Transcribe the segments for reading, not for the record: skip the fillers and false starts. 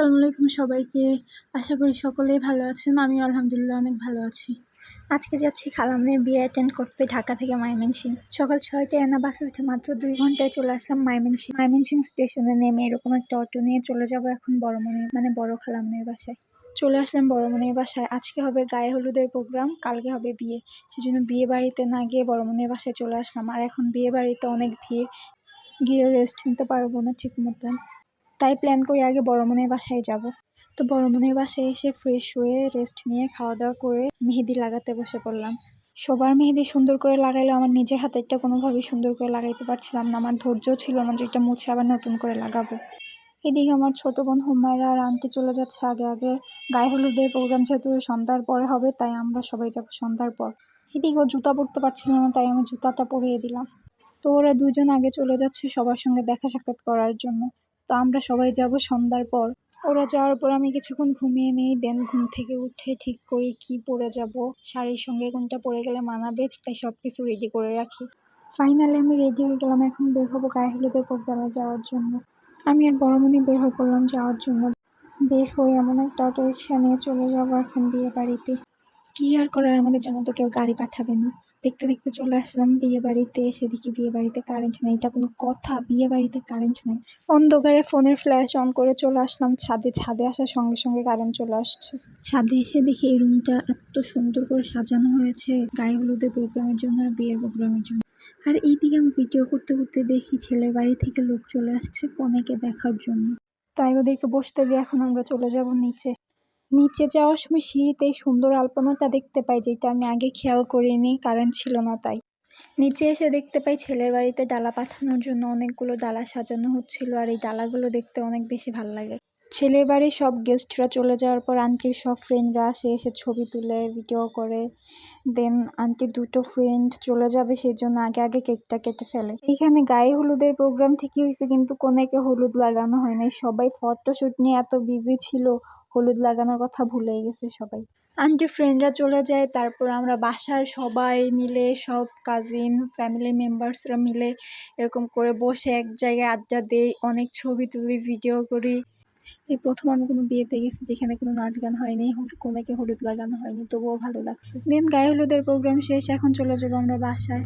আসসালামু আলাইকুম সবাইকে। আশা করি সকলেই ভালো আছেন। আমিও আলহামদুলিল্লাহ অনেক ভালো আছি। আজকে যাচ্ছি খালামনের বিয়ে অ্যাটেন্ড করতে ঢাকা থেকে ময়মনসিংহ। সকাল 6টায় এনা বাসে উঠে মাত্র 2 ঘন্টায় চলে আসলাম ময়মনসিংহ। ময়মনসিংহ স্টেশনে নেমে এরকম একটা অটো নিয়ে চলে যাব এখন বড়মনির বড় খালামনের বাসায়। চলে আসলাম বড়মনির বাসায়। আজকে হবে গায়ে হলুদের প্রোগ্রাম, কালকে হবে বিয়ে। সেজন্য বিয়ে বাড়িতে না গিয়ে বড়মনির বাসায় চলে আসলাম। আর এখন বিয়ে বাড়িতে অনেক ভিড়, গিয়ে রেস্ট নিতে পারবো না ঠিক মতন, তাই প্ল্যান করি আগে বড়মনির বাসায় যাব। তো বড়মনির বাসায় এসে ফ্রেশ হয়ে রেস্ট নিয়ে খাওয়া দাওয়া করে মেহেদি লাগাতে বসে পড়লাম। সবার মেহেদি সুন্দর করে লাগাইলে আমার নিজের হাতেরটা কোনোভাবেই সুন্দর করে লাগাইতে পারছিলাম না। আমার ধৈর্য ছিল না যে এটা মুছে আবার নতুন করে লাগাবো। এদিকে আমার ছোট বোন হুমায়রা আর আন্টি চলে যাচ্ছে আগে আগে। গায়ে হলুদের প্রোগ্রাম যেহেতু সন্ধ্যার পরে হবে, তাই আমরা সবাই যাবো সন্ধ্যার পর। এদিকে ও জুতা পরতে পারছিল না, তাই আমি জুতাটা পরিয়ে দিলাম। তো ওরা দুজন আগে চলে যাচ্ছে সবার সঙ্গে দেখা সাক্ষাৎ করার জন্য। তো আমরা সবাই যাব সন্ধ্যার পর। ওরা যাওয়ার পর আমি কিছুক্ষণ ঘুমিয়ে নিই, দেন ঘুম থেকে উঠে ঠিক করি কি পরে যাব, শাড়ির সঙ্গে কোনটা পরে গেলে মানাবে, তাই সব কিছু রেডি করে রাখি। ফাইনালি আমি রেডি হয়ে গেলাম, এখন বের হবো গায়ে হলুদের প্রোগ্রামে যাওয়ার জন্য। আমি আর বড়মনি বের হয়ে পড়লাম যাওয়ার জন্য। বের হয়ে এমন একটা অটো রিক্সা নিয়ে চলে যাবো এখন বিয়ে বাড়িতে। কি আর করার, আমাদের জন্য তো কেউ গাড়ি পাঠাবে না। দেখতে দেখতে চলে আসলাম বিয়ে বাড়িতে। এসে দেখি বিয়ে বাড়িতে কারেন্ট নেই। এটা কোনো কথা? বিয়ে বাড়িতে কারেন্ট নেই? অন্ধকারে ফোনের ফ্ল্যাশ অন করে চলে আসলাম ছাদে। ছাদে আসার সঙ্গে সঙ্গে কারেন্ট চলে আসছে। ছাদে এসে দেখি এই রুমটা এত সুন্দর করে সাজানো হয়েছে গায়ে হলুদের প্রোগ্রামের জন্য আর বিয়ের প্রোগ্রামের জন্য। আর এইদিকে আমি ভিডিও করতে করতে দেখি ছেলের বাড়ি থেকে লোক চলে আসছে কনেকে দেখার জন্য। তাই ওদেরকে বসতে দিয়ে এখন আমরা চলে যাব নিচে। নিচে যাওয়ার সময় সিঁড়িতে সুন্দর আলপনাটা দেখতে পাই, যেটা আমি আগে খেয়াল করিনি, কারেন্ট ছিল না তাই। নিচে এসে দেখতে পাই ছেলের বাড়িতে ডালা পাঠানোর জন্য অনেকগুলো ডালা সাজানো হচ্ছিল, আর এই ডালাগুলো দেখতে অনেক বেশি ভালো লাগে। ছেলের বাড়ির সব গেস্টরা চলে যাওয়ার পর আন্টির সব ফ্রেন্ডরা এসে ছবি তুলে ভিডিও করে। দেন আন্টির 2টো ফ্রেন্ড চলে যাবে, সেই জন্য আগে আগে কেকটা কেটে ফেলে। এইখানে গায়ে হলুদের প্রোগ্রাম ঠিকই হয়েছে, কিন্তু কোনেকে হলুদ লাগানো হয় নাই। সবাই ফটোশুট নিয়ে এত বিজি ছিল, হলুদ লাগানোর কথা ভুলেই গেছে সবাই। আন্টির ফ্রেন্ডরা চলে যায়, তারপর আমরা বাসার সবাই মিলে, সব কাজিন ফ্যামিলি মেম্বার্সরা মিলে এরকম করে বসে এক জায়গায় আড্ডা দেই, অনেক ছবি তুলি, ভিডিও করি। এই প্রথম আমি কোনো বিয়েতে গেছি যেখানে কোনো নাচ গান হয়নি, কোনেকে হলুদ লাগানো হয়নি, তবুও ভালো লাগছে। দেন গায়ে হলুদের প্রোগ্রাম শেষ, এখন চলে যাবো আমরা বাসায়।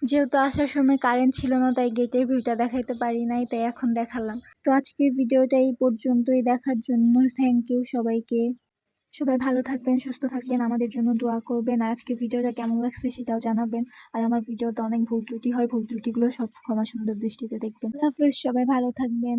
যেহেতু আসার সময় কারেন্ট ছিল না, তাই গেটের ভিউটা দেখাইতে পারি নাই, তাই এখন দেখালাম। তো আজকের ভিডিওটা এই পর্যন্তই। দেখার জন্য থ্যাংক ইউ সবাইকে। সবাই ভালো থাকবেন, সুস্থ থাকবেন, আমাদের জন্য দোয়া করবেন। আর আজকের ভিডিওটা কেমন লাগছে সেটাও জানাবেন। আর আমার ভিডিওতে অনেক ভুল ত্রুটি হয়, ভুল ত্রুটিগুলো সব ক্ষমা সুন্দর দৃষ্টিতে দেখবেন। আল্লাহ হাফেজ, সবাই ভালো থাকবেন।